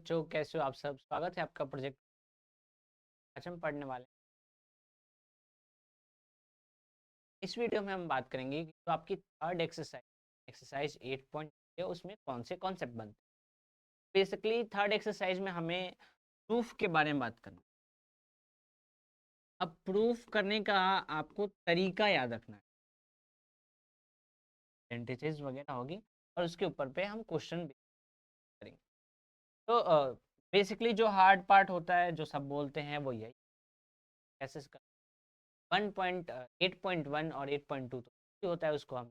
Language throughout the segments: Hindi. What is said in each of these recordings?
बच्चों, कैसे हो आप सब। स्वागत है आपका प्रोजेक्ट। आज हम पढ़ने वाले हैं। इस वीडियो में हम बात करेंगे कि जो आपकी थर्ड एक्सरसाइज 8 है, उसमें कौन से कॉन्सेप्ट बनते हैं। बेसिकली थर्ड एक्सरसाइज में हमें प्रूफ के बारे में बात करना है। अब प्रूफ करने का आपको तरीका याद रखना है। आइडेंटिटीज वगैरह होगी और उसके ऊपर पे हम क्वेश्चन भी करेंगे। तो बेसिकली जो हार्ड पार्ट होता है, जो सब बोलते हैं, वो यही कैसे 1.8.1 और 8.2 तो होता है, उसको हम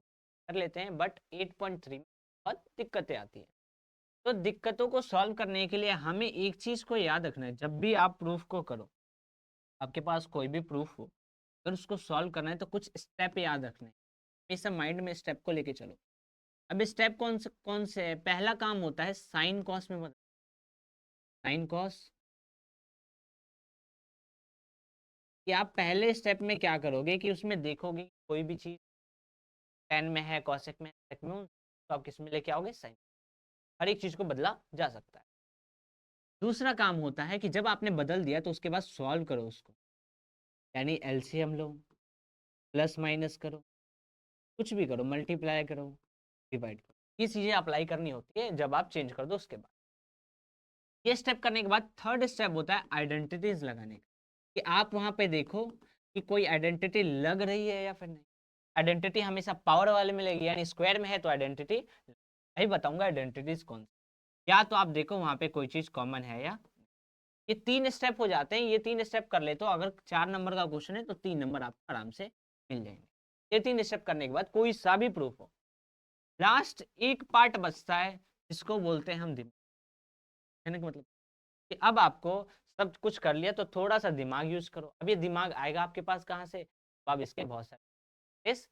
कर लेते हैं। बट 8.3 में बहुत दिक्कतें आती हैं। तो दिक्कतों को सॉल्व करने के लिए हमें एक चीज को याद रखना है। जब भी आप प्रूफ को करो, आपके पास कोई भी प्रूफ हो, अगर उसको सॉल्व करना है तो कुछ स्टेप याद रखने हैं। हमेशा माइंड में स्टेप को लेके चलो। अब स्टेप कौन से है? पहला काम होता है साइन कॉस में बदल। साइन कॉस कि आप पहले स्टेप में क्या करोगे कि उसमें देखोगे कोई भी चीज टेन में है, कॉसेक में, सेक में हूँ, तो आप किस में लेके आओगे? साइन। हर एक चीज को बदला जा सकता है। दूसरा काम होता है कि जब आपने बदल दिया तो उसके बाद सॉल्व करो उसको, यानी एलसीएम लो, प्लस माइनस करो, कुछ भी करो, मल्टीप्लाई करो, डिवाइड करो। ये चीजें अप्लाई करनी होती है जब आप चेंज कर दो उसके बाद। ये स्टेप करने के बाद थर्ड स्टेप होता है आइडेंटिटीज लगाने का, कि आप वहां पे देखो कि कोई आइडेंटिटी लग रही है या फिर नहीं। आइडेंटिटी हमेशा पावर वाले में लगेगी, यानी स्क्वायर में है तो आइडेंटिटी यही बताऊंगा आइडेंटिटीज कौन सी। या तो आप देखो वहां पे कोई चीज कॉमन है या। ये तीन स्टेप हो जाते हैं। ये तीन स्टेप कर ले तो अगर 4 नंबर का क्वेश्चन है तो 3 नंबर आपको आराम से मिल जाएंगे। ये तीन स्टेप करने के बाद कोई सा भी प्रूफ हो, लास्ट एक पार्ट बचता है जिसको बोलते हैं हम दिमाग। कहने का मतलब कि अब आपको सब कुछ कर लिया तो थोड़ा सा दिमाग यूज करो। अब ये दिमाग आएगा आपके पास कहाँ से? तो आप इसके बहुत सारे इस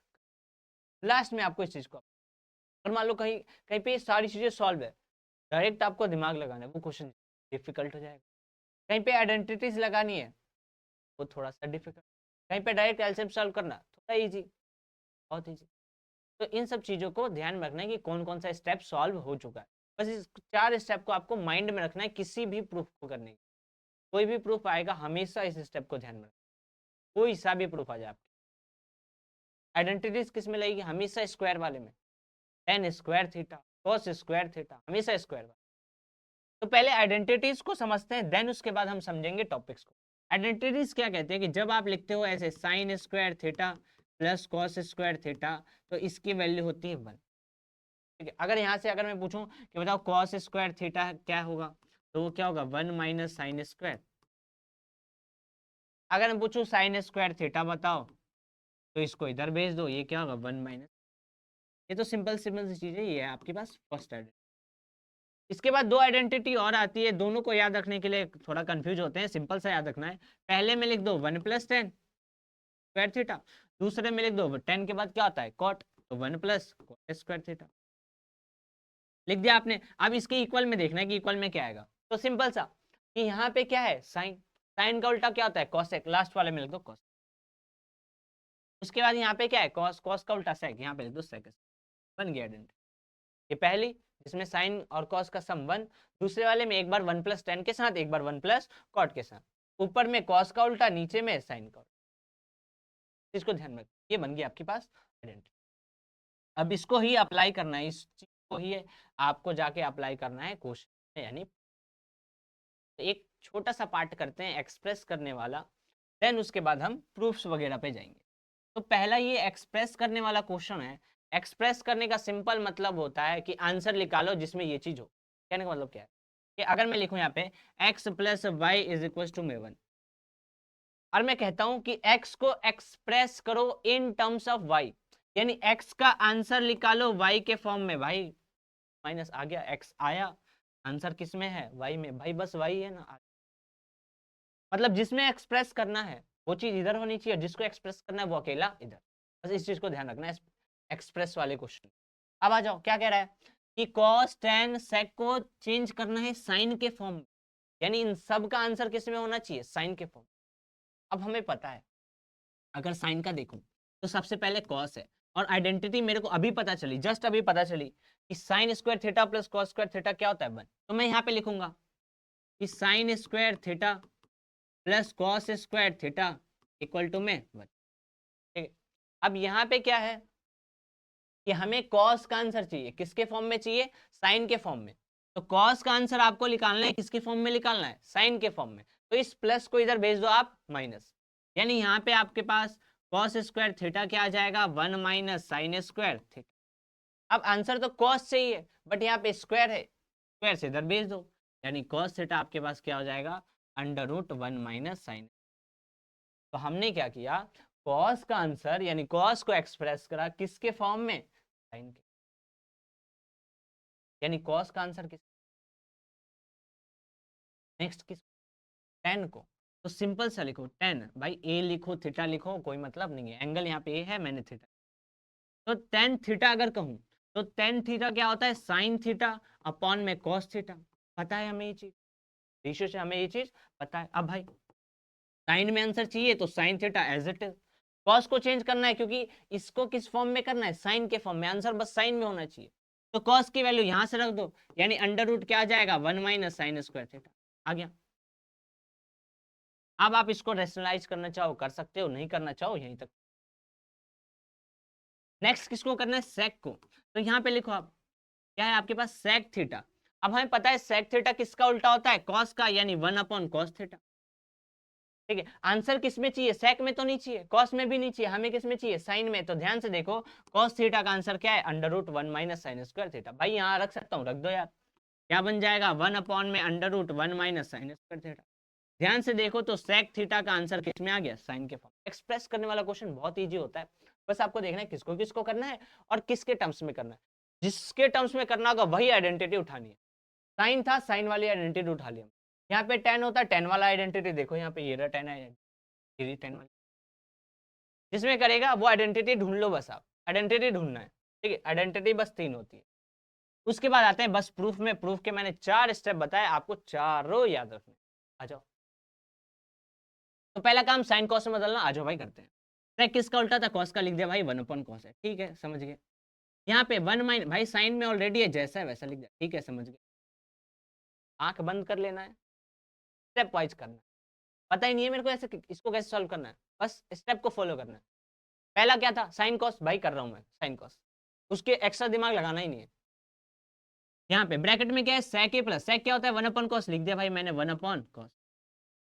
लास्ट में आपको इस चीज को, और मान लो कहीं कहीं पे सारी चीजें सॉल्व है, डायरेक्ट आपको दिमाग लगाना है, वो क्वेश्चन डिफिकल्ट हो जाएगा। कहीं पे आइडेंटिटीज लगानी है, वो थोड़ा सा डिफिकल्ट। कहीं पे डायरेक्ट एलसीएम सॉल्व करना थोड़ा इजी, बहुत इजी। तो इन सब चीजों को ध्यान में रखना है कि कौन कौन सा स्टेप सॉल्व हो चुका है। बस इस 4 स्टेप को आपको माइंड में रखना है किसी भी प्रूफ को करने के। कोई भी प्रूफ आएगा हमेशा इस स्टेप को ध्यान में रखना। कोई सा भी प्रूफ आ जाए आपके, आइडेंटिटीज किस में लगेगी? हमेशा स्क्वायर वाले में। Ten square theta, cos square theta, हमेशा स्क्वायर वाले। तो पहले आइडेंटिटीज को समझते हैं, देन उसके बाद हम समझेंगे टॉपिक्स को। आइडेंटिटीज क्या कहते हैं कि जब आप लिखते हो ऐसे sign square theta plus cos square theta, तो इसकी वैल्यू होती है 1। ठीक है, अगर यहाँ से अगर मैं पूछूं कि बताओ कॉस स्क्वायर थीटा क्या होगा, तो वो क्या होगा? 1 माइनस साइन स्क्वायर। अगर मैं पूछूं साइन स्क्वायर थीटा बताओ, तो इसको इधर भेज दो, ये क्या होगा? 1 माइनस। ये तो सिंपल सिंपल सी चीज है। ये है आपके पास फर्स्ट आइडेंटिटी। इसके बाद दो आइडेंटिटी और आती है, दोनों को याद रखने के लिए थोड़ा कंफ्यूज होते हैं। सिंपल सा याद रखना है। पहले में लिख दो 1 प्लस टेन स्क्वायर थीटा, दूसरे में लिख दो 10 के बाद क्या होता है? कॉट, तो 1 प्लस कॉट स्क्वायर थीटा लिख दिया आपने। अब इसके इक्वल में देखना है कि इक्वल में क्या आएगा। तो सिंपल सा कि यहाँ पे क्या है? साइन। साइन का उल्टा क्या होता है? कॉसेक। लास्ट वाले में लिख दो कॉस। उसके बाद यहाँ पे क्या है? कॉस। कॉस का उल्टा सेक, यहाँ पे लिख दो सेक। बन गया आइडेंटिटी। ये पहली, जिसमें साइन और कॉस का सम 1। दूसरे वाले में एक बार 1 प्लस टेन के साथ, एक बार 1 प्लस कॉट के साथ। ऊपर में कॉस का उल्टा, नीचे में साइन का। इसको ध्यान में, ये बन गई आपके पास आइडेंटिटी। अब इसको ही अप्लाई करना है, इस चीज को ही आपको जाके अप्लाई करना है क्वेश्चन में। यानी एक छोटा सा पार्ट करते हैं एक्सप्रेस करने वाला, देन उसके बाद हम प्रूफ्स वगैरह पे जाएंगे। तो पहला ये एक्सप्रेस करने वाला क्वेश्चन है। एक्सप्रेस करने का सिंपल मतलब होता है कि आंसर निकालो जिसमें ये चीज हो। कहने का मतलब क्या है कि अगर मैं लिखूं यहाँ पे x plus Y is equal to में 1, और मैं कहता हूं कि x को एक्सप्रेस करो इन टर्म्स ऑफ y, यानी x का आंसर निकालो y के फॉर्म में। भाई माइनस आ गया, x आया, आंसर किस में है? y में। भाई बस y है ना। मतलब जिसमें एक्सप्रेस करना है वो चीज इधर होनी चाहिए, जिसको एक्सप्रेस करना है वो अकेला इधर। बस इस चीज को ध्यान रखना है एक्सप्रेस वाले क्वेश्चन। अब आ जाओ, क्या कह रहा है कि cos tan sec को चेंज करना है साइन के फॉर्म में, यानी इन सब का आंसर किस में होना चाहिए? साइन के फॉर्म। अब हमें पता है, अगर साइन का देखूं तो सबसे पहले cos है, और आइडेंटिटी मेरे को अभी पता चली, जस्ट अभी पता चली कि sine square theta plus cos square theta क्या होता है? 1। तो मैं यहाँ पे लिखूंगा कि sine square theta plus cos square theta equal to में 1। ठीक है, अब यहाँ पे क्या है कि हमें कॉस का आंसर चाहिए, किसके फॉर्म में चाहिए, साइन के फॉर्म में। तो कॉस का आंसर आपको निकालना है, किसके फॉर्म में निकालना है, साइन के फॉर्म में। तो इस प्लस को इधर भेज दो आप माइनस, यानी यहाँ पे आपके पास कॉस स्क्वायर थीटा क्या आ जाएगा, 1 माइनस साइन स्क्वायर थीटा। अब आंसर तो कॉस चाहिए, बट यहाँ पे स्क्वायर है, स्क्वायर से इधर भेज दो, यानी कॉस थीटा आपके पास क्या हो जाएगा, √1 माइनस साइन। तो हमने क्या किया, कॉस का आंसर यानी कॉस को एक्सप्रेस करा किसके फॉर्म में, साइन के। यानी कॉस का आंसर किस, नेक्स्ट किस, टेन को। तो सिंपल सा लिखो टेन, भाई ए लिखो थीटा लिखो कोई मतलब नहीं है, एंगल यहाँ पे ए है, मैंने थीटा। तो टेन थीटा अगर कहूँ तो टेन थीटा क्या होता है, साइन थीटा अपॉन में कॉस थीटा। पता है हमें ये चीज, रेशियो से हमें ये चीज पता है। अब भाई साइन में आंसर चाहिए तो sine theta as it is, cos को चेंज करना है क्योंकि इसको किस फॉर्म में करना है, साइन के फॉर्म में, आंसर बस साइन में होना चाहिए। तो कॉस की वैल्यू यहां से रख दो, यानी √ क्या आ जाएगा, 1 माइनस साइन स्क्वायर थीटा आ गया। अब आप इसको रेशनलाइज करना चाहो कर सकते हो, नहीं करना चाहो यहीं तक। नेक्स्ट किसको करना है, सेक को। तो यहाँ पे लिखो आप, क्या है आपके पास, सेक थीटा। अब हमें पता है सेक थीटा किसका उल्टा होता है, कॉस का, यानी 1 अपॉन कॉस थीटा। ठीक है, आंसर किस में चाहिए, सेक में तो नहीं चाहिए, कॉस में भी नहीं चाहिए, हमें किस में चाहिए, साइन में। तो ध्यान से देखो, कॉस थीटा का आंसर क्या है, √1 माइनस साइन स्क्वायर थीटा। भाई यहाँ रख सकता हूँ, रख दो यार, क्या बन जाएगा, 1 अपॉन में √1 माइनस साइन स्क्वायर थीटा। ध्यान से देखो तो सेक थीटा का आंसर किस में आ गया, साइन के फॉर्म। एक्सप्रेस करने वाला क्वेश्चन बहुत इजी होता है, बस आपको देखना है किसको किसको करना है और किसके टर्म्स में करना है। जिसके टर्म्स में करना होगा वही आइडेंटिटी उठानी है। साइन था, साइन वाली आइडेंटिटी उठा लिया। यहाँ पे टेन होता है, टेन वाला आइडेंटिटी देखो, यहाँ पे ये रहा टेन आइडेंटिटी, टेन वाली जिसमें करेगा वो आइडेंटिटी ढूंढ लो, बस आप आइडेंटिटी ढूंढना है। ठीक है, आइडेंटिटी बस 3 होती है। उसके बाद आते हैं बस प्रूफ में, प्रूफ के मैंने 4 स्टेप बताए, आपको चारों याद रखने। आ जाओ, तो पहला काम साइन कॉस में बदलना, आ जाओ भाई करते हैं। सेक किसका उल्टा था, कॉस का, लिख दिया भाई 1 अपॉन कॉस है, ठीक है समझ गए। यहाँ पे 1 माइन, भाई साइन में ऑलरेडी है, जैसा है वैसा लिख दिया, ठीक है समझ गए। आंख बंद कर लेना है, स्टेप वाइज करना है। पता ही नहीं है मेरे को ऐसे इसको कैसे सॉल्व करना है, बस स्टेप को फॉलो करना है। पहला क्या था, साइन कॉस, भाई कर रहा हूं मैं साइन कॉस, उसके एक्स्ट्रा दिमाग लगाना ही नहीं है। यहाँ पे ब्रैकेट में क्या है, सेक ए प्लस, सेक क्या होता है, 1 अपॉन कॉस, लिख दिया भाई मैंने 1 अपॉन कॉस।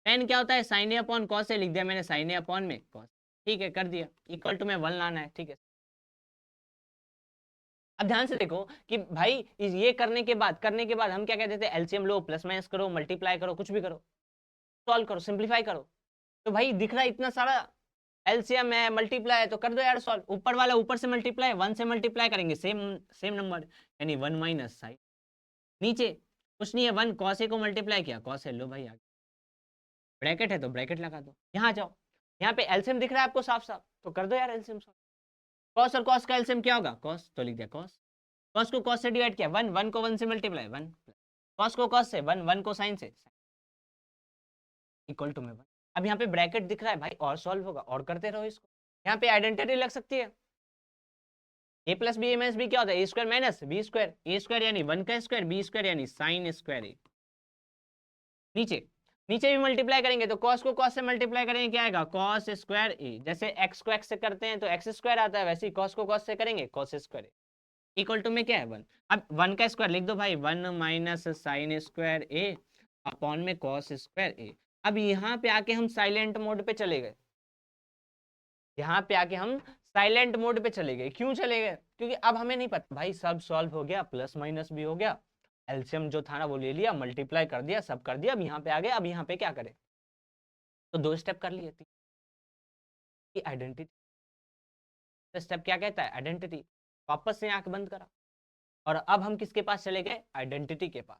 टेन क्या होता है, साइन ए अपॉन कॉस है, लिख दिया मैंने साइन ए अपॉन में कॉस। ठीक है कर दिया, इक्वल टू में 1 लाना है, ठीक है। अब ध्यान से देखो कि भाई ये करने के बाद हम क्या कहते थे, एलसीएम लो, प्लस माइनस करो, मल्टीप्लाई करो, कुछ भी करो, सॉल्व करो, सिंप्लीफाई करो। तो भाई दिख रहा है इतना सारा एलसीएम है, मल्टीप्लाई है, तो कर दो यार सॉल्व। ऊपर वाला ऊपर से मल्टीप्लाई, 1 से मल्टीप्लाई करेंगे, सेम सेम नंबर, यानी 1 माइनस साइन। नीचे कुछ नहीं है, 1 कॉस ए को मल्टीप्लाई किया, कॉस ए, लो भाई आगे ब्रैकेट है तो ब्रैकेट लगा दो। यहाँ जाओ, यहाँ पे एलसीएम दिख रहा है आपको साफ साफ, तो कर दो यार एलसीएम सॉल्व। कॉस और कॉस का एलसीएम क्या होगा, कॉस, तो लिख दिया कॉस। कॉस को कॉस से डिवाइड किया, 1 1 को 1 से मल्टीप्लाई, 1 कॉस को कॉस से, 1 1 को साइन से, इक्वल टू में 1। अब यहाँ पे ब्रैकेट दिख रहा है भाई, और सॉल्व होगा, और करते रहो इसको। यहाँ पे आइडेंटिटी लग सकती है, ए प्लस बी माइनस बी क्या होता है, a square minus b square, A square यानी 1 का स्क्वायर, बी स्क्वायर यानी साइन स्क्वायर ए। नीचे नीचे भी मल्टीप्लाई करेंगे तो कॉस को कॉस से मल्टीप्लाई करेंगे, क्या आएगा, कॉस स्क्वायर ए। जैसे एक्स को एक्स से करते हैं तो एक्स स्क्वायर आता है, वैसे ही कॉस को कॉस से करेंगे, cos square A. Equal to में क्या है, 1। अब 1 का स्क्वायर लिख दो भाई, 1 माइनस साइन स्क्वायर ए अपॉन में कॉस स्क्वायर ए। अब यहाँ पे आके हम साइलेंट मोड पे चले गए, यहाँ पे आके हम साइलेंट मोड पे चले गए। क्यों चले गए, क्योंकि अब हमें नहीं पता भाई, सब सॉल्व हो गया, प्लस माइनस भी हो गया, एलसीएम जो था ना वो ले लिया, मल्टीप्लाई कर दिया, सब कर दिया। अब यहाँ पे आ गए, अब यहाँ पे क्या करें, तो 2 स्टेप कर लिए थी आइडेंटिटी। स्टेप क्या कहता है, आइडेंटिटी। वापस से आंख बंद करा, और अब हम किसके पास चले गए, आइडेंटिटी के पास।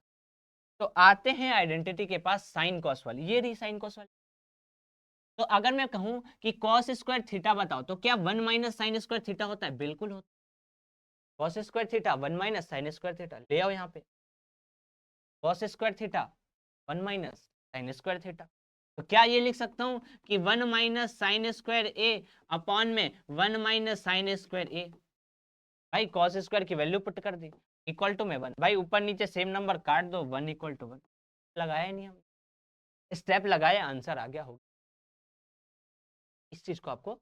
तो आते हैं आइडेंटिटी के पास, साइन कॉस वाली, ये रही साइन कॉस वाली। तो अगर मैं कहूं कि कॉस स्क्वायर थीटा बताओ, तो क्या 1 माइनस साइन स्क्वायर थीटा होता है, बिल्कुल होता है। Cos square theta 1 minus sign square theta, ले आओ यहाँ पे, cos square theta 1 minus sign square theta. तो क्या ये लिख सकता हूं कि 1 माइनस साइन स्क्वायर ए अपॉन में 1 माइनस साइन स्क्वायर ए। भाई कॉस स्क्वायर की वैल्यू पुट कर दी, इक्वल टू में 1। भाई ऊपर नीचे सेम नंबर काट दो, 1 इक्वल टू 1, लगाया नहीं हम। स्टेप लगाया आंसर आ गया होगा। इस चीज को आपको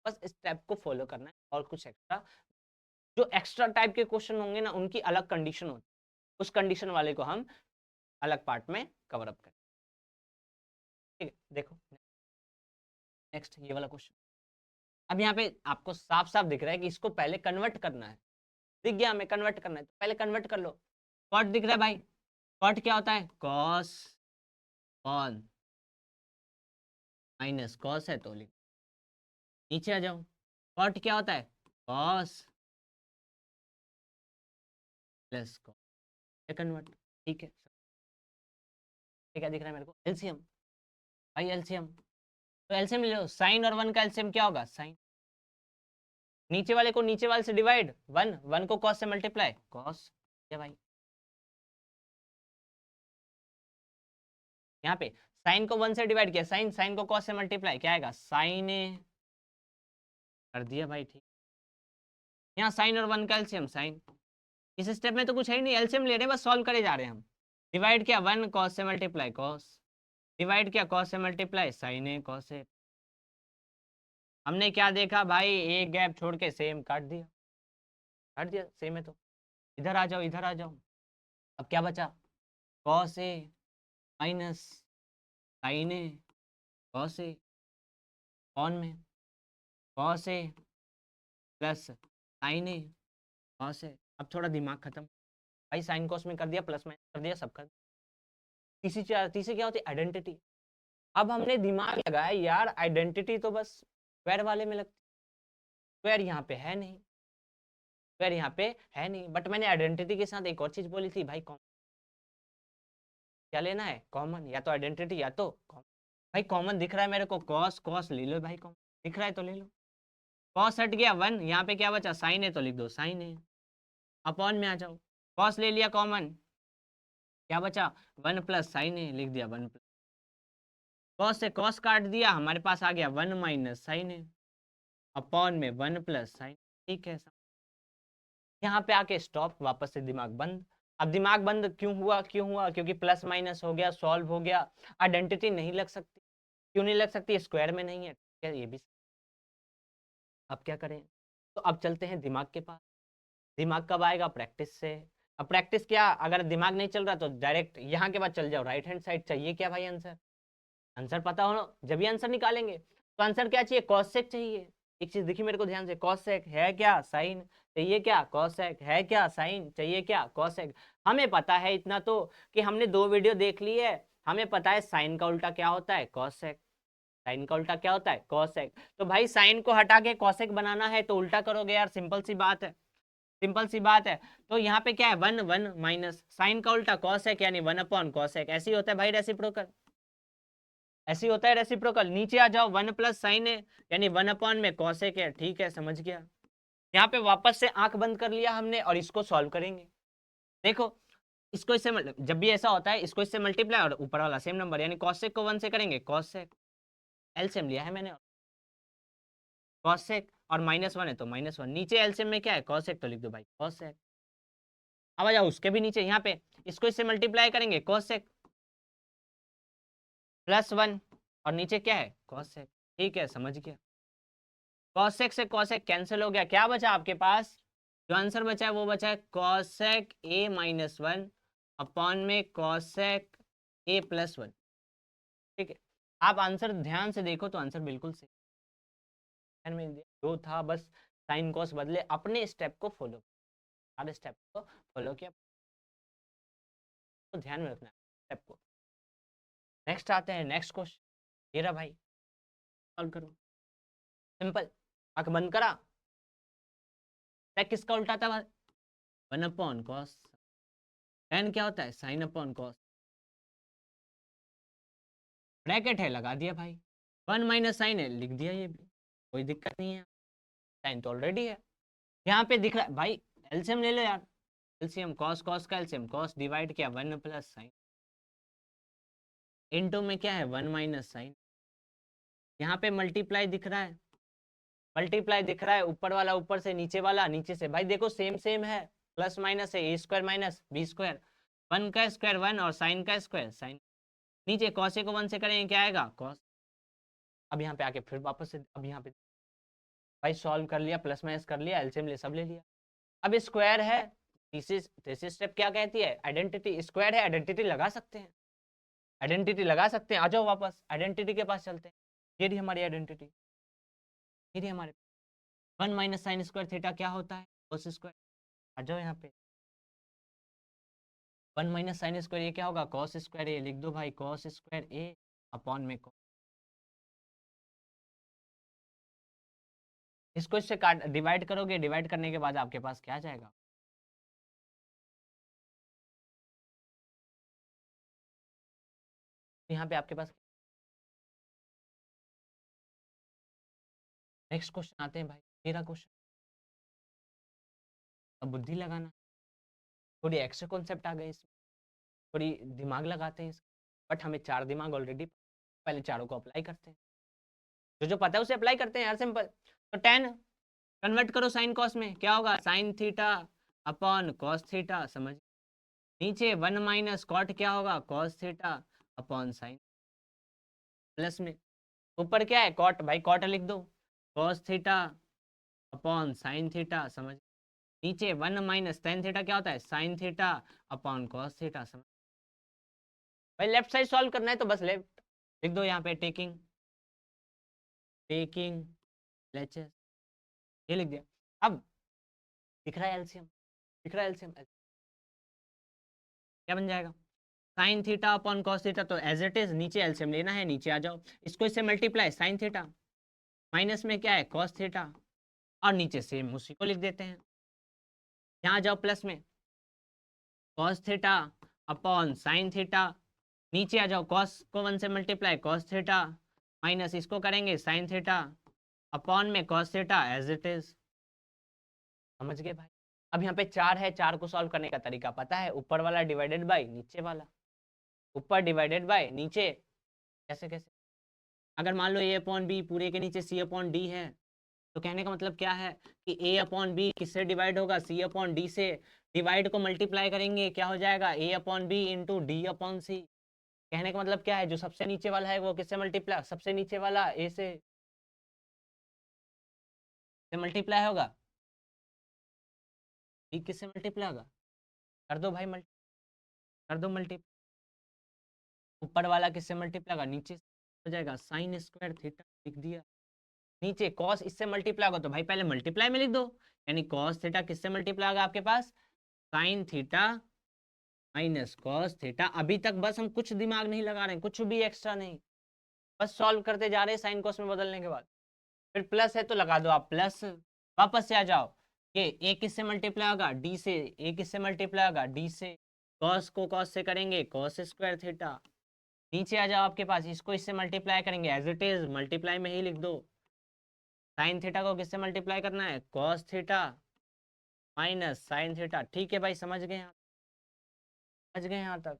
बस स्टेप को फॉलो करना है, और कुछ एक्स्ट्रा जो एक्स्ट्रा टाइप के क्वेश्चन होंगे ना उनकी अलग कंडीशन होती है, उस कंडीशन वाले को हम अलग पार्ट में कवर अप करें। ठीक है, देखो नेक्स्ट ये वाला क्वेश्चन। अब यहाँ पे आपको साफ साफ दिख रहा है कि इसको पहले कन्वर्ट करना है, दिख गया हमें कन्वर्ट करना है, तो पहले कन्वर्ट कर लो। कॉट दिख रहा है भाई, कॉट क्या होता है, कॉस कॉन माइनस कॉस है तो लिख, नीचे आ जाओ, कॉट क्या होता है, कॉस प्लस कॉस, कन्वर्ट। ठीक है, क्या दिख रहा है मेरे को, एलसीएम भाई, एलसीएम। तो एलसीएम ले लो, साइन और वन का एलसीएम क्या होगा, साइन, नीचे वाले को नीचे वाले से डिवाइड, वन वन को कॉस से मल्टीप्लाई, कॉस। क्या भाई, यहाँ पे साइन को वन से डिवाइड किया, साइन साइन को कॉस से मल्टीप्लाई, क्या आएगा, साइन ए, कर दिया भाई। ठीक, यहाँ साइन और वन का एलसीएम साइन। इस स्टेप में तो कुछ है ही नहीं, एलसीएम ले रहे हैं, बस सॉल्व करे जा रहे हैं हम। डिवाइड किया, वन कॉस से मल्टीप्लाई कॉस, डिवाइड किया कॉस से multiply sign A cos A. हमने क्या देखा भाई, एक गैप छोड़ के सेम काट दिया, काट दिया सेम है तो इधर आ जाओ, इधर आ जाओ। अब क्या बचा, cos A minus sign A cos A, कौन में cos A plus sign A cos A. अब थोड़ा दिमाग खत्म भाई, साइन कॉस में कर दिया, प्लस माइनस कर दिया, सब कर दिया। तीसरी क्या होती है, आइडेंटिटी। अब हमने दिमाग लगाया यार, आइडेंटिटी तो बस स्क्वायर वाले में लगती, स्क्वायर यहाँ पे है नहीं, स्क्वायर यहाँ पे है नहीं, बट मैंने आइडेंटिटी के साथ एक और चीज बोली थी भाई, कॉमन। क्या लेना है, कॉमन, या तो आइडेंटिटी या तो कॉमन। भाई कॉमन दिख रहा है मेरे को, कॉस कॉस ले लो भाई, कॉमन दिख रहा है तो ले लो। कॉस हट गया, वन, यहाँ पे क्या बचा, साइन है तो लिख दो साइन है, अपॉन में आ जाओ, कॉस ले लिया कॉमन, क्या बचा, वन प्लस साइन है, लिख दिया वन प्लस, कॉस से कॉस काट दिया, हमारे पास आ गया वन माइनस साइन है, अपॉन में वन प्लस साइन। ठीक है, यहाँ पे आके स्टॉप, वापस से दिमाग बंद। अब दिमाग बंद क्यों हुआ, क्यों हुआ, क्योंकि प्लस माइनस हो गया, सॉल्व हो गया, आइडेंटिटी नहीं लग सकती। क्यों नहीं लग सकती, स्क्वायर में नहीं है, क्या ये भी। अब क्या करें, तो अब चलते हैं दिमाग के पास। दिमाग कब आएगा, प्रैक्टिस से। अब प्रैक्टिस क्या, अगर दिमाग नहीं चल रहा तो डायरेक्ट यहाँ के बाद चल जाओ, राइट हैंड साइड चाहिए क्या भाई, आंसर, आंसर पता हो जब भी आंसर निकालेंगे। तो आंसर क्या चाहिए, कॉसेक चाहिए। एक चीज देखिए मेरे को ध्यान से, कॉसेक है क्या, साइन चाहिए क्या, कॉसेक है क्या, साइन चाहिए क्या, कॉसेक। हमें पता है इतना तो, कि हमने 2 वीडियो देख ली है, हमें पता है साइन का उल्टा क्या होता है, कॉसेक। साइन का उल्टा क्या होता है, कॉसेक। तो भाई साइन को हटा के कॉसेक बनाना है तो उल्टा करोगे यार, सिंपल सी बात है, सिंपल सी बात है। तो यहाँ पे क्या है, वन वन माइनस साइन का उल्टा कॉसेक, यानी वन अपॉन कॉसेक। ऐसे ही होता है भाई रेसिप्रोकल, ऐसे ही होता है रेसिप्रोकल। नीचे आ जाओ, वन प्लस साइन है यानी वन अपॉन में कॉसेक है। ठीक है, समझ गया। यहाँ पे वापस से आंख बंद कर लिया हमने और इसको सॉल्व करेंगे। देखो इसको इससे जब भी ऐसा होता है, इसको इससे मल्टीप्लाई और ऊपर वाला सेम नंबर, यानी कॉसेक को वन से करेंगे, कॉसेक एलसीएम लिया है मैंने, कॉसेक और माइनस वन है तो माइनस वन, नीचे एलसीएम में क्या है, कॉसेक, तो लिख दो भाई कॉसेक। अब आ जाओ उसके भी नीचे, यहाँ पे इसको इससे मल्टीप्लाई करेंगे, कॉसेक प्लस वन, और नीचे क्या है, कॉसेक। ठीक है, समझ गया। कॉसेक से कॉसेक कैंसिल हो गया, क्या बचा आपके पास, जो आंसर बचा है वो बचा है कॉसेक ए माइनस वन अपॉन में कॉसेक ए प्लस वन। ठीक है, आप आंसर ध्यान से देखो तो आंसर बिल्कुल सही में जो था, बस साइन कॉस बदले, अपने स्टेप को फॉलो, सारे स्टेप को फॉलो किया, तो ध्यान में रखना स्टेप को। नेक्स्ट आते हैं, नेक्स्ट क्वेश्चन, ये रहा भाई, सॉल्व करो, सिंपल। आंख बंद करा, किसका उल्टा था, वन अपॉन कॉस, टेन क्या होता है, साइन अपॉन कॉस, ब्रैकेट है लगा दिया भाई, वन माइनस साइन है लिख दिया, ये भी कोई दिक्कत नहीं है, साइन तो ऑलरेडी है। यहाँ पे दिख रहा है भाई, एलसीएम ले लो यार, एलसीएम कॉस कॉस का एलसीएम, कॉस डिवाइड किया वन प्लस साइन, इनटू में क्या है, वन माइनस साइन। यहाँ पे मल्टीप्लाई दिख रहा है, मल्टीप्लाई दिख रहा है, ऊपर वाला ऊपर से, नीचे वाला नीचे से, भाई देखो सेम सेम है, प्लस माइनस है, a square minus b square, one का स्क्वायर वन और साइन का स्क्वायर साइन। नीचे कॉस ए को 1 से करेंगे क्या आएगा कॉस। अब यहाँ पे आके फिर वापस से अब यहाँ पे भाई सॉल्व कर लिया, प्लस माइनस कर लिया, एलसीएम ले सब ले लिया। अब स्क्वायर है, तीसरी स्टेप क्या कहती है, आइडेंटिटी। स्क्वायर है, आइडेंटिटी लगा सकते हैं, आइडेंटिटी लगा सकते हैं। आ जाओ वापस आइडेंटिटी के पास चलते हैं। ये रही हमारी आइडेंटिटी, ये रही हमारे 1 माइनस साइन स्क्वायर थीटा क्या होता है कोस स्क्वायर। आ जाओ यहाँ पे 1 माइनस साइन स्क्वायर ये क्या होगा कॉस स्क्वायर ए। लिख दो भाई कॉस स्क्वायर ए अपॉन में इसको इससे काट डिवाइड करोगे, डिवाइड करने के बाद आपके पास क्या जाएगा, यहाँ पे आपके पास। नेक्स्ट क्वेश्चन आते हैं भाई, मेरा क्वेश्चन। अब बुद्धि लगाना, थोड़ी एक्स्ट्रा कॉन्सेप्ट आ गए इसमें, थोड़ी दिमाग लगाते हैं इसमें। बट हमें 4 दिमाग ऑलरेडी, पहले चारों को अप्लाई करते हैं, जो पता है उसे अप्लाई करते हैं यार, सिंपल। तो 10 कन्वर्ट करो साइन कॉस में, क्या होगा sign theta upon cos theta, समझ। नीचे 1 माइनस कॉट क्या होगा cos theta upon sine, plus में ऊपर क्या है कॉट, भाई कॉट लिख दो cos theta upon sine theta, समझ। नीचे 1 माइनस टेन थीटा क्या होता है sign theta upon cos theta, समझ। भाई लेफ्ट साइड सॉल्व करना है तो बस लेफ्ट लिख दो यहाँ पे, टेकिंग टेकिंग एलएचएस, ये लिख दिया। अब दिख रहा है एलसीएम, दिख रहा है एलसीएम, क्या बन जाएगा sign theta upon cos theta, तो एज इट इज नीचे एलसीएम लेना है, नीचे आ जाओ, इसको इससे मल्टीप्लाई साइन थीटा माइनस में क्या है कॉस थीटा, और नीचे सेम उसी को लिख देते हैं। यहाँ जाओ प्लस में cos theta upon sine theta, नीचे आ जाओ कॉस को 1 से मल्टीप्लाई कॉस थीटा माइनस इसको करेंगे साइन थीटा अपॉन में cos theta as it is, समझ गए भाई। अब यहाँ पे 4 है, 4 को सॉल्व करने का तरीका पता है, ऊपर वाला डिवाइडेड बाय नीचे वाला, ऊपर डिवाइडेड बाय नीचे, कैसे कैसे। अगर मान लो ए अपॉन बी पूरे के नीचे सी अपॉन डी है, तो कहने का मतलब क्या है कि ए अपॉन बी किससे डिवाइड होगा सी अपॉन डी से, डिवाइड को मल्टीप्लाई करेंगे क्या हो जाएगा a upon b into d upon c. कहने का मतलब क्या है, जो सबसे नीचे वाला है वो किससे मल्टीप्लाई, सबसे नीचे वाला ए से मल्टीप्लाई होगा, बी किससे मल्टीप्लाई होगा, कर दो भाई मल्टी, कर दो मल्टी, ऊपर वाला किससे मल्टीप्लाई होगा नीचे हो जाएगा साइन स्क्वायर थीटा, लिख दिया। नीचे कॉस इससे मल्टीप्लाई होगा तो भाई पहले मल्टीप्लाई में लिख दो, यानी कॉस थीटा किससे मल्टीप्लाई होगा आपके पास sine theta minus cos theta. अभी तक बस हम कुछ दिमाग नहीं लगा रहे हैं, कुछ भी एक्स्ट्रा नहीं, बस सॉल्व करते जा रहे हैं साइन कॉस में बदलने के बाद। फिर प्लस है तो लगा दो आप प्लस, वापस से आ जाओ, ये ए किससे मल्टीप्लाई होगा डी से, ए किससे मल्टीप्लाई होगा डी से, कॉस को कॉस से करेंगे कॉस स्क्वायर थीटा, नीचे आ जाओ आपके पास इसको इससे मल्टीप्लाई करेंगे एज इट इज मल्टीप्लाई में ही लिख दो, साइन थीटा को किससे मल्टीप्लाई करना है cos theta minus sine theta. ठीक है भाई समझ गए, समझ गए यहाँ तक।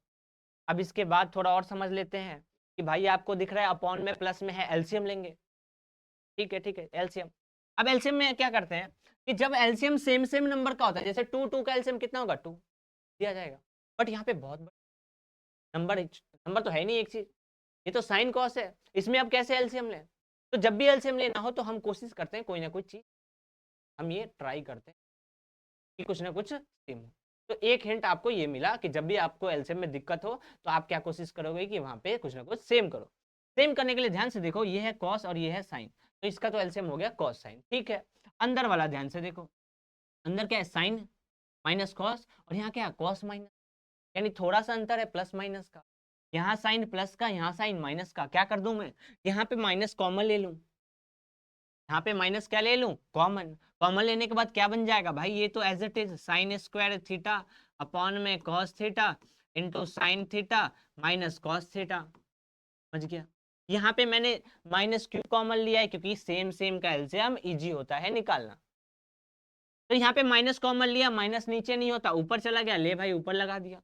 अब इसके बाद थोड़ा और समझ लेते हैं कि भाई आपको दिख रहा है अपॉन में प्लस में है, एलसीएम लेंगे। ठीक है ठीक है, एलसीएम। अब एलसीएम में क्या करते हैं कि जब एलसीएम सेम सेम नंबर का होता है, जैसे 2 2 का एलसीएम कितना होगा 2 दिया जाएगा, बट यहाँ पे बहुत बड़ा नंबर, नंबर तो है नहीं एक चीज, ये तो साइन कॉस है, इसमें अब कैसे एलसीएम लें। तो जब भी एलसीएम लेना हो तो हम कोशिश करते हैं कोई ना कोई चीज, हम ये ट्राई करते हैं कि कुछ ना कुछ सेम हो। तो एक हिंट आपको ये मिला कि जब भी आपको एलसीएम में दिक्कत हो तो आप क्या कोशिश करोगे कि वहां पे कुछ ना कुछ सेम करो। सेम करने के लिए ध्यान से देखो, ये है कॉस और ये है साइन, तो इसका तो एलसीएम हो गया कॉस साइन, ठीक है। अंदर वाला ध्यान से देखो, अंदर क्या है साइन माइनस कॉस, और यहाँ क्या है कॉस माइनस, यानी थोड़ा सा अंतर है प्लस माइनस का, यहाँ साइन प्लस का यहाँ साइन माइनस का। क्या कर दूं मैं, यहाँ पे माइनस कॉमन ले लूं, यहाँ पे माइनस क्या ले लूं कॉमन, कॉमन लेने के बाद क्या बन जाएगा भाई, ये तो as it is sine square theta upon में cos theta into sine theta minus cos theta, समझ गया। यहाँ पे मैंने माइनस क्यों कॉमन लिया है, क्योंकि सेम सेम का एलसीएम इजी होता है निकालना। तो यहाँ पे माइनस कॉमन लिया, माइनस नीचे नहीं होता ऊपर चला गया, ले भाई ऊपर लगा दिया,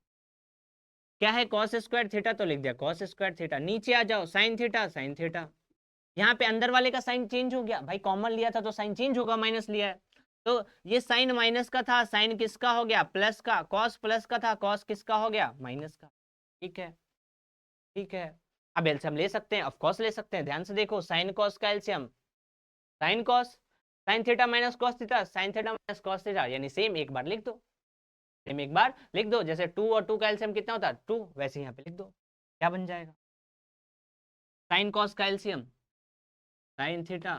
क्या है कॉस स्क्वायर थीटा तो लिख दिया कॉस स्क्वायर थीटा। नीचे आ जाओ साइन थीटा साइन थीटा, यहाँ पे अंदर वाले का साइन चेंज हो गया, भाई कॉमन लिया था तो साइन चेंज होगा, माइनस लिया है तो ये साइन माइनस का था, साइन किसका हो गया प्लस का, कॉस प्लस का था, कॉस किसका हो गया माइनस का। ठीक है ठीक है, अब एलसीएम ले सकते हैं, ऑफ कोर्स ले सकते हैं। ध्यान से देखो, साइन कॉस का LCM sine cos, sign theta minus cos theta, sign theta minus cos theta, यानी सेम एक बार लिख दो, सेम एक बार लिख दो। जैसे 2 और 2 का एलसीएम कितना होता है 2, वैसे यहाँ पे लिख दो, क्या बन जाएगा, साइन कॉस का एलसीएम साइन थीटा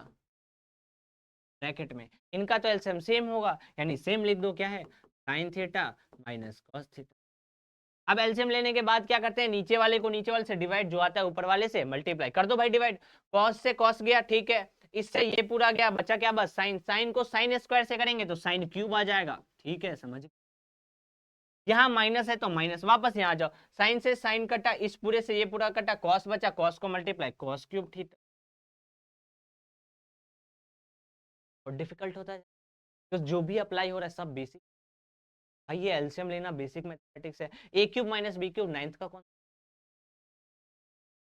ब्रैकेट में इनका तो एलसीएम सेम होगा, यानी सेम लिख दो, क्या है sign theta minus cos theta. अब एलसीएम लेने के बाद क्या करते हैं, नीचे वाले को नीचे वाले से डिवाइड, जो आता है ऊपर वाले से मल्टीप्लाई कर दो भाई, डिवाइड, कॉस से कॉस गया, ठीक है, इससे ये पूरा गया, बचा क्या बस साइन, साइन को साइन स्क्वायर से करेंगे तो साइन क्यूब आ जाएगा, ठीक है समझ। यहाँ माइनस है तो माइनस, वापस यहाँ आ जाओ, साइन से साइन कटा, इस पूरे से ये पूरा कटा, कॉस बचा, कॉस को मल्टीप्लाई कॉस क्यूब थीटा। और डिफिकल्ट होता है तो जो भी अप्लाई हो रहा है सब बेसिक, भाई ये एलसीएम लेना बेसिक मैथमेटिक्स है। A cube minus b cube ninth का कौन,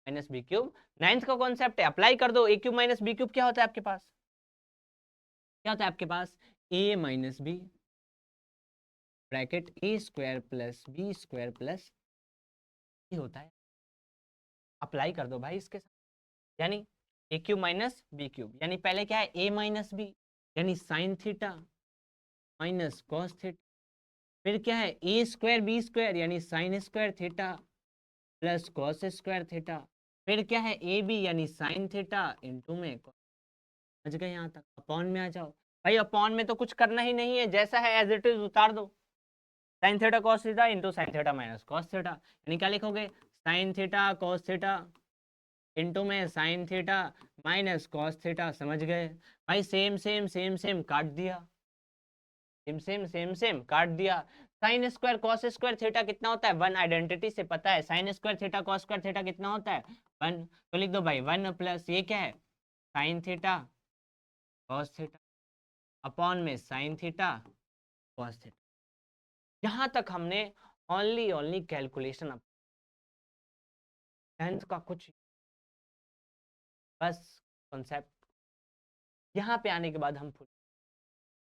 माइनस बी क्यूब नाइन्थ का कॉन्सेप्ट है, अप्लाई कर दो। A cube minus b cube क्या होता है आपके पास, क्या होता है आपके पास, a minus b bracket a square plus b square plus ये होता है, अप्लाई कर दो भाई इसके साथ, यानी ए क्यूब माइनस बी क्यूब, यानी पहले क्या है ए माइनस बी, यानी sign theta minus cos theta, फिर क्या है ए स्क्वायर बी स्क्वायर, यानी sign square theta plus cos square theta, फिर क्या है ए बी यानी साइन थीटा इंटू में, समझ गए यहाँ तक। अपॉन में आ जाओ भाई, अपॉन में तो कुछ करना ही नहीं है, जैसा है एज इट इज उतार दो, sine theta cos theta into sine theta minus cos theta, यानी क्या लिखोगे sine theta cos theta into में sine theta minus cos theta, समझ गए भाई। सेम सेम सेम सेम काट दिया, सेम सेम सेम सेम काट दिया। Sine square cos square theta कितना होता है 1, आइडेंटिटी से पता है, sign square theta cos square theta कितना होता है 1, तो लिख दो भाई 1 प्लस ये क्या है sign theta cos theta upon में साइन थीटा कॉस थीटा। यहाँ तक हमने ओनली ओनली कैलकुलेशन, टेंथ का कुछ बस कॉन्सेप्ट, यहाँ पे आने के बाद हम फुल,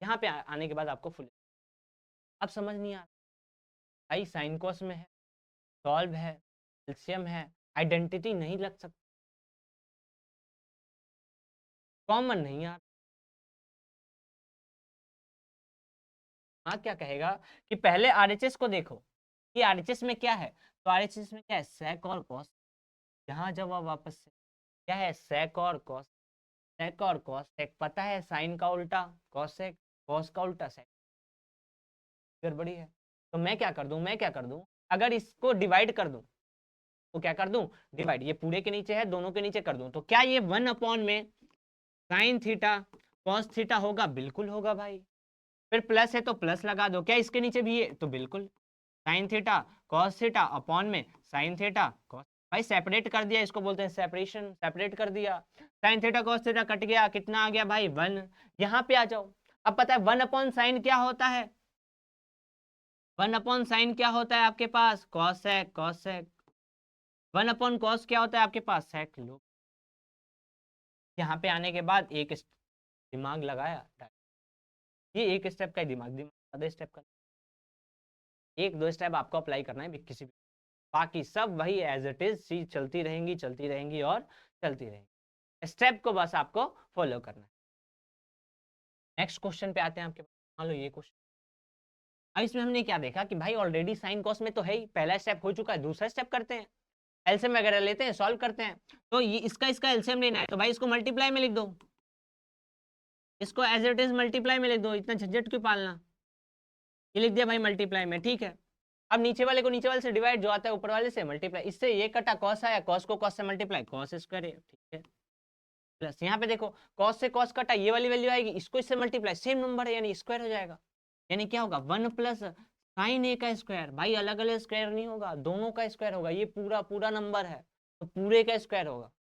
यहाँ पे आने के बाद आपको फुल अब समझ नहीं आ रहा भाई, साइन कॉस में है, सॉल्व है, एलसीएम है, आइडेंटिटी नहीं लग सकती, कॉमन नहीं यार। हाँ क्या कहेगा कि पहले आरएचएस को देखो कि आरएचएस में क्या है, तो आरएचएस में क्या है सेक और कॉस, यहाँ जब आप वापस से क्या है सेक और कॉस, सेक और कॉस, सेक पता है साइन का उल्टा कॉसेक, कॉस का उल्टा सेक, गड़बड़ी है। तो मैं क्या कर दूं, मैं क्या कर दूं, अगर इसको डिवाइड कर दूं तो क्या कर दूं डिवाइड, ये पूरे के नीचे है दोनों के नीचे कर दूं, तो क्या ये 1 अपॉन में साइन थीटा कॉस थीटा होगा, बिल्कुल होगा भाई। फिर प्लस है तो प्लस लगा दो, क्या इसके नीचे भी है, तो बिल्कुल sign theta cos theta upon में साइन थीटा कॉस, भाई सेपरेट कर दिया, इसको बोलते हैं सेपरेशन, सेपरेट कर दिया, sign theta cos theta cut गया, कितना आ गया भाई 1। यहाँ पे आ जाओ, अब पता है 1 अपॉन साइन क्या होता है, 1 अपॉन साइन क्या होता है आपके पास कॉसेक, कॉसेक 1 अपॉन कॉस क्या होता है आपके पास सेक, लो। यहाँ पे आने के बाद एक दिमाग लगाया, ये एक स्टेप का ही दिमाग, आधे स्टेप का, एक दो स्टेप आपको अप्लाई करना है किसी भी, बाकी सब वही एज इट इज चीज चलती रहेंगी चलती रहेंगी और चलती रहेंगी, स्टेप को बस आपको फॉलो करना है। नेक्स्ट क्वेश्चन पे आते हैं आपके पास, मान लो ये क्वेश्चन, अब इसमें हमने क्या देखा कि भाई ऑलरेडी साइन कॉस में तो है ही, पहला स्टेप हो चुका है, दूसरा स्टेप करते हैं, एलसीएम वगैरह लेते हैं, सॉल्व करते हैं। तो ये इसका एलसीएम लेना है, तो भाई इसको मल्टीप्लाई में लिख दो, इसको एज इट इज मल्टीप्लाई में लिख दो, इतना झंझट क्यों पालना, ये लिख दिया भाई मल्टीप्लाई में, ठीक है। अब नीचे वाले को नीचे वाले से डिवाइड, जो आता है ऊपर वाले से मल्टीप्लाई, इससे ये कटा कॉस आया, कॉस को कॉस से मल्टीप्लाई कॉस स्क्वायर, ठीक है, प्लस यहाँ पे देखो कॉस से कॉस कटा, ये वाली वैल्यू आएगी, इसको इससे मल्टीप्लाई, सेम नंबर है यानी स्क्वायर हो जाएगा, यानी क्या होगा 1 प्लस साइन ए का स्क्वायर, भाई अलग अलग स्क्वायर नहीं होगा, दोनों का स्क्वायर होगा, ये पूरा पूरा नंबर है तो पूरे का स्क्वायर होगा।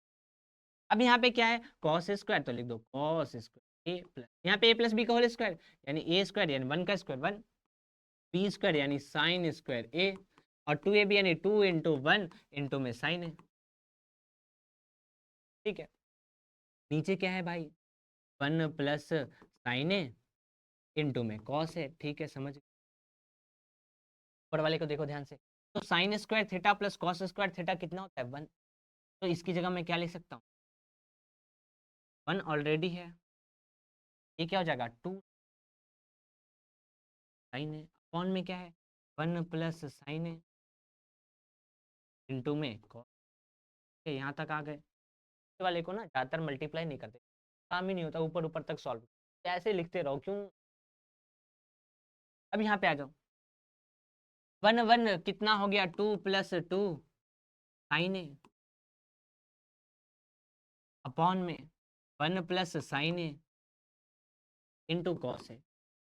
अब यहाँ पे क्या है कॉस स्क्वायर, तो लिख दो कॉस स्क्वायर ए प्लस, यहाँ पे ए प्लस बी का होल स्क्वायर, यानी ए स्क्वायर यानी 1 का स्क्वायर 1, बी स्क्वायर यानी साइन स्क्वायर ए, और 2ab यानी 2 इंटू 1 इंटू में साइन है, ठीक है। नीचे क्या है भाई 1 प्लस साइन है इंटू में कॉस है, ठीक है समझ। ऊपर वाले को देखो ध्यान से, तो sign square theta plus cos square theta कितना होता है 1, तो इसकी जगह मैं क्या लिख सकता हूँ, 1 ऑलरेडी है, ये क्या हो जाएगा 2 साइन है, अपॉन में क्या है 1 प्लस साइन है इंटू में कॉस। यहाँ तक आ गए। वाले को ना ज़्यादातर मल्टीप्लाई नहीं करते, काम ही नहीं होता, ऊपर ऊपर तक सॉल्व ऐसे लिखते रहो क्यों। अब यहाँ पे आ जाओ, 1 1 कितना हो गया 2 प्लस 2 साइन है अपॉन में 1 प्लस साइन है इंटू कॉस है।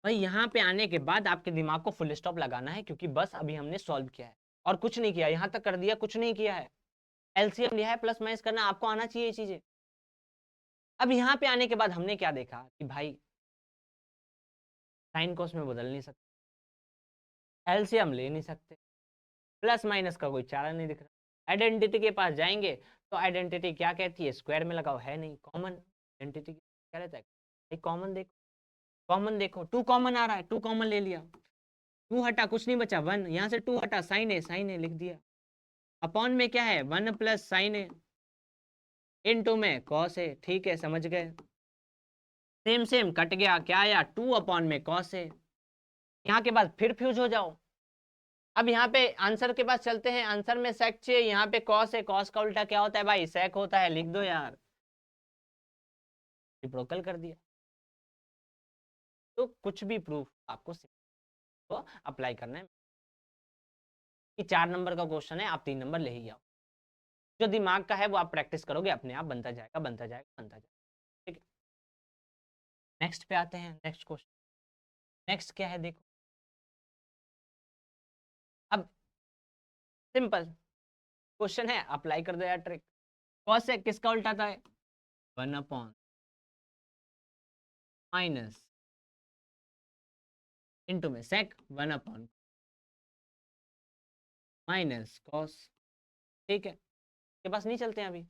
भाई यहाँ पे आने के बाद आपके दिमाग को फुल स्टॉप लगाना है, क्योंकि बस अभी हमने सॉल्व किया है और कुछ नहीं किया, यहाँ तक कर दिया, कुछ नहीं किया है। एलसीएम लिया है, प्लस माइनस करना आपको आना चाहिए ये चीजें। अब यहाँ पे आने के बाद हमने क्या देखा कि भाई साइन कॉस में बदल नहीं सकते, एलसीएम ले नहीं सकते, प्लस माइनस का कोई चारा नहीं दिख रहा। आइडेंटिटी के पास जाएंगे तो आइडेंटिटी क्या कहती है, स्क्वायर में लगाओ, है नहीं कॉमन। आइडेंटिटी क्या रहता है, कॉमन देखो, कॉमन देखो, 2 कॉमन आ रहा है, 2 कॉमन ले लिया, 2 हटा कुछ नहीं बचा 1, यहाँ से 2 हटा साइन है लिख दिया, अपॉन में क्या है 1 प्लस साइन है इनटू में कॉस है। ठीक है, समझ गए, सेम सेम कट गया, क्या आया 2 अपॉन में कॉस है। यहाँ के बाद फिर फ्यूज हो जाओ। अब यहाँ पे आंसर के पास चलते हैं, आंसर में सेक चाहिए, यहाँ पे कॉस है, कॉस का उल्टा क्या होता है भाई, सेक होता है, लिख दो यार, रिप्रोकल कर दिया। तो कुछ भी प्रूफ आपको तो अप्लाई करना है कि 4 नंबर का क्वेश्चन है, आप 3 नंबर ले ही आओ। जो दिमाग का है वो आप प्रैक्टिस करोगे, अपने आप बनता जाएगा बनता जाएगा बनता जाएगा। ठीक है, नेक्स्ट पे आते हैं, नेक्स्ट क्वेश्चन। नेक्स्ट क्या है देखो, अब सिंपल क्वेश्चन है, अप्लाई कर दो यार ट्रिक। कॉस से किसका उल्टा था, 1 अपॉन माइनस इंटू में सेक 1 अपॉन माइनस कॉस। ठीक है, के पास नहीं चलते हैं अभी।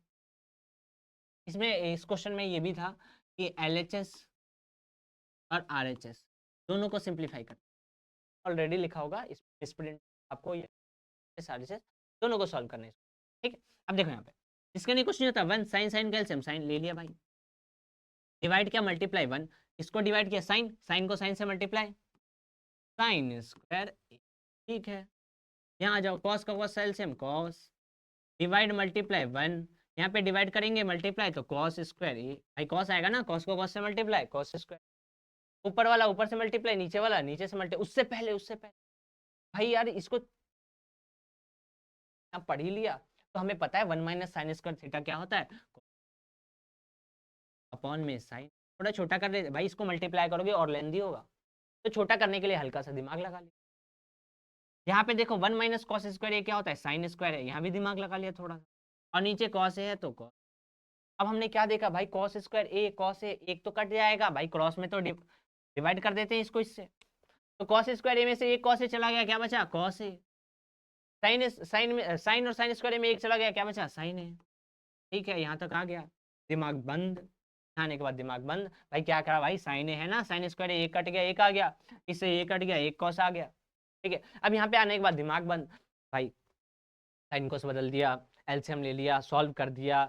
इसमें इस क्वेश्चन में ये भी था कि LHS और RHS दोनों को सिंप्लीफाई कर, ऑलरेडी लिखा होगा इस स्टूडेंट आपको, ये RHS दोनों को सॉल्व करना है। ठीक है, अब देखो यहाँ पे इसका नहीं कुछ नहीं होता, 1 साइन साइन कैल्शियम, साइन ले लिया भाई, डिवाइड किया मल्टीप्लाई 1, इसको डिवाइड किया साइन, साइन को साइन से मल्टीप्लाई साइन स्क्वायर। ठीक है, यहाँ आ जाओ, कॉस का cos LCM cos, divide multiply 1, यहाँ पे डिवाइड करेंगे मल्टीप्लाई तो कॉस स्क्वायर, ये भाई कॉस आएगा ना, कॉस को कॉस से मल्टीप्लाई कॉस स्क्वायर, ऊपर वाला ऊपर से मल्टीप्लाई, नीचे वाला नीचे से मल्टीप्लाई। उससे पहले भाई यार इसको आप पढ़ ही लिया तो हमें पता है 1 माइनस साइन स्क्वायर थीटा क्या होता है, अपॉन में साइन। थोड़ा छोटा कर दे भाई, इसको मल्टीप्लाई करोगे और लेंदी होगा, तो छोटा करने के लिए हल्का सा दिमाग लगा लिया। यहाँ पे देखो 1 माइनस कॉस स्क्वायर ये क्या होता है, साइन स्क्वायर है, यहाँ भी दिमाग लगा लिया थोड़ा सा, और नीचे कॉस है तो कॉस। अब हमने क्या देखा भाई, cos square A cos A, एक तो कट जाएगा भाई, क्रॉस में तो डिवाइड कर देते हैं इसको इससे, तो कॉस स्क्वायर ए में से एक कॉस ए चला गया, क्या बचा कॉस ए, साइन और साइन स्क्वायर में एक चला गया, क्या बचा साइन है। ठीक है, यहाँ तक आ गया, दिमाग बंद, आने के बाद दिमाग बंद। भाई क्या करा भाई, साइन है ना, साइन स्क्वायर एक कट गया एक आ गया, इससे एक कट गया एक कॉस आ गया। ठीक है, अब यहाँ पे आने के बाद दिमाग बंद भाई, साइन कॉस बदल दिया, एलसीएम ले लिया, सॉल्व कर दिया,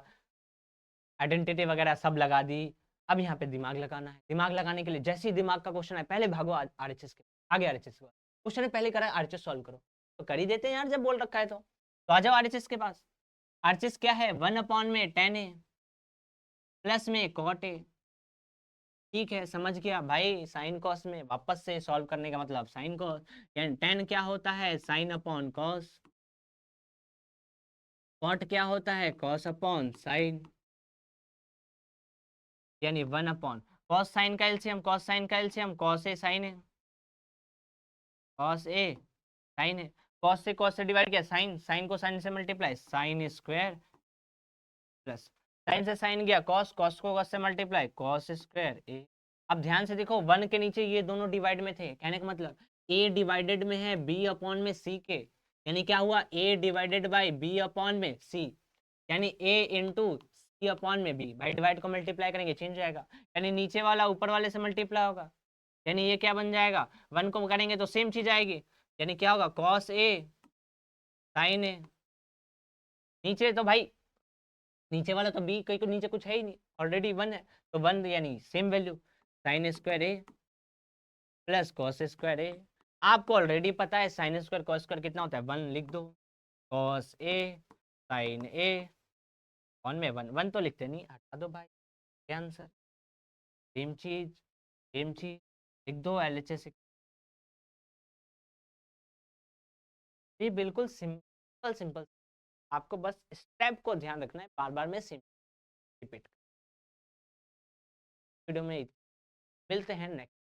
आइडेंटिटी वगैरह सब लगा दी। अब यहाँ पे दिमाग लगाना है, दिमाग लगाने के लिए जैसे ही दिमाग का क्वेश्चन है पहले भागो RHS के आगे, RHS के क्वेश्चन पहले करा RHS सॉल्व करो, तो कर ही देते हैं यार जब बोल रखा है तो आ जाओ RHS के पास। RHS क्या है, 1 अपॉन में tan है प्लस में cot है। ठीक है, समझ गया भाई, साइन कॉस में वापस से सॉल्व करने का मतलब साइन कॉस, यानी tan क्या होता है साइन अपॉन कॉस, cot क्या होता है कॉस अपॉन साइन, यानी 1 अपॉन कॉस साइन का एलसीएम, कॉस साइन का एलसीएम कॉस ए साइन है, कॉस ए साइन है, कॉस से डिवाइड किया साइन, साइन को साइन से multiply sine square plus sign से साइन गया कॉस, कॉस को कॉस से मल्टीप्लाई कॉस स्क्वायर ए। अब ध्यान से देखो 1 के नीचे ये दोनों डिवाइड में थे, कहने का मतलब a डिवाइडेड में है b अपॉन में c के, यानी क्या हुआ a divided by b upon में c, यानी a इंटू सी अपॉन में b, भाई डिवाइड को मल्टीप्लाई करेंगे चेंज जाएगा, यानी नीचे वाला ऊपर वाले से मल्टीप्लाई होगा, यानी ये क्या बन जाएगा 1 को करेंगे तो सेम चीज आएगी, यानी क्या होगा कॉस ए साइन ए, नीचे तो भाई नीचे वाला तो बी, कहीं को नीचे कुछ है ही नहीं, ऑलरेडी 1 है, तो 1 यानी सेम वैल्यू, साइन स्क्वायर ए प्लस कॉस स्क्वायर ए। आपको ऑलरेडी पता है साइन स्क्वायर कॉस स्क्वायर कितना होता है, 1 लिख दो, cos A sign A, one में 1 1 तो लिखते नहीं, हटा दो भाई, क्या आंसर, सेम चीज लिख दो, LHS। ये बिल्कुल सिंपल सिंपल, आपको बस स्टेप को ध्यान रखना है, बार बार में सिंपल रिपीट। वीडियो में मिलते हैं नेक्स्ट।